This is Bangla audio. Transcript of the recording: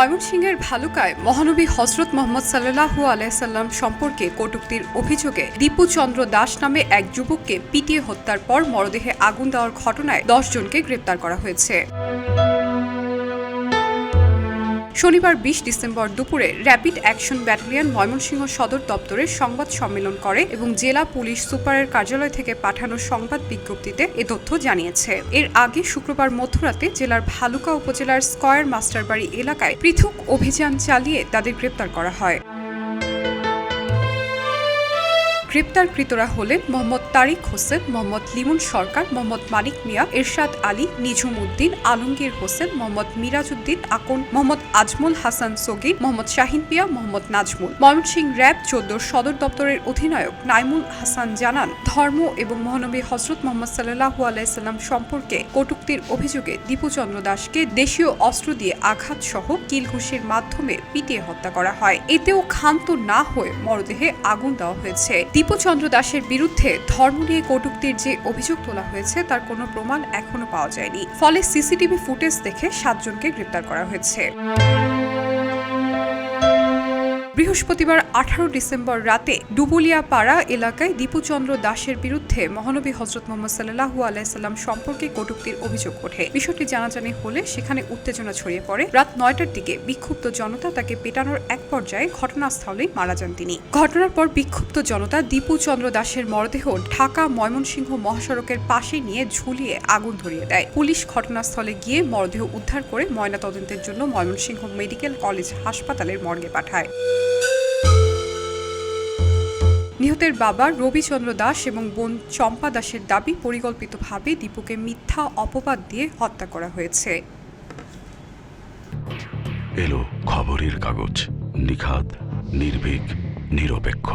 ময়মনসিংহের ভালুকায় মহানবী হযরত মুহাম্মদ সাল্লাল্লাহু আলাইহি সাল্লাম সম্পর্কে কটূক্তির অভিযোগে দীপু চন্দ্র দাস নামে এক যুবককে পিটিয়ে হত্যার পর মরদেহে আগুন দেওয়ার ঘটনায় 10 জনকে গ্রেপ্তার করা হয়েছে। শনিবার 20 ডিসেম্বর দুপুরে র্যাপিড অ্যাকশন ব্যাটালিয়ন ময়মনসিংহ সদর দপ্তরে সংবাদ সম্মেলন করে এবং জেলা পুলিশ সুপারের কার্যালয় থেকে পাঠানো সংবাদ বিজ্ঞপ্তিতে এ তথ্য জানিয়েছে। এর আগে শুক্রবার মধ্যরাতে জেলার ভালুকা উপজেলার স্কয়ার মাস্টারবাড়ি এলাকায় পৃথক অভিযান চালিয়ে তাদের গ্রেপ্তার করা হয়। গ্রেপ্তারকৃতরা হলেন মোহাম্মদ তারিক হোসেন, মোহাম্মদ লিমন সরকার, মোহাম্মদ মানিক মিয়া, এরশাদ আলী, নিঝুম উদ্দিন, আলমগীর হোসেন, মোহাম্মদ মিরাজ উদ্দিন আকন, মোহাম্মদ আজমল হাসান সগীর, মোহাম্মদ শাহিন পিয়া, মোহাম্মদ নাজমুল। ময়মনসিংহ র্যাব 14 সদর দপ্তরের অধিনায়ক নাইমুল হাসান জানান, ধর্ম এবং মহানবী হযরত মুহাম্মদ সাল্লাল্লাহু আলাইহি সাল্লাম সম্পর্কে কটূক্তির অভিযোগে দীপু চন্দ্র দাসকে দেশীয় অস্ত্র দিয়ে আঘাত সহ কিলঘুষির মাধ্যমে পিটিয়ে হত্যা করা হয়। এতেও ক্ষান্ত না হয়ে মরদেহে আগুন দেওয়া হয়েছে। দীপু চন্দ্র দাসের বিরুদ্ধে ধর্ম নিয়ে কটূক্তির যে অভিযোগ তোলা হয়েছে তার কোনো প্রমাণ এখনো পাওয়া যায়নি। ফলে সিসিটিভি ফুটেজ দেখে 7 জনকে গ্রেপ্তার করা হয়েছে। বৃহস্পতিবার 18 ডিসেম্বর রাতে ডুবুলিয়াপাড়া এলাকায় দীপু চন্দ্র দাসের বিরুদ্ধে মহানবী হযরত মুহাম্মদ সাল্লাল্লাহু আলাইহি সাল্লাম সম্পর্কে কটূক্তির অভিযোগ ওঠে। বিষয়টি জানাজানি হলে সেখানে উত্তেজনা ছড়িয়ে পড়ে। রাত 9টার দিকে বিক্ষুব্ধ জনতা তাকে পেটানোর এক পর্যায়ে ঘটনাস্থলেই মারা যান তিনি। ঘটনার পর বিক্ষুব্ধ জনতা দীপু চন্দ্র দাসের মরদেহ ঢাকা ময়মনসিংহ মহাসড়কের পাশে নিয়ে ঝুলিয়ে আগুন ধরিয়ে দেয়। পুলিশ ঘটনাস্থলে গিয়ে মরদেহ উদ্ধার করে ময়নাতদন্তের জন্য ময়মনসিংহ মেডিকেল কলেজ হাসপাতালের মর্গে পাঠায়। নিহতের বাবা রবিচন্দ্র দাস এবং বোন চম্পা দাসের দাবি, পরিকল্পিতভাবে দীপুকে মিথ্যা অপবাদ দিয়ে হত্যা করা হয়েছে। এলো খবরের কাগজ, নিখাদ, নির্ভীক, নিরপেক্ষ।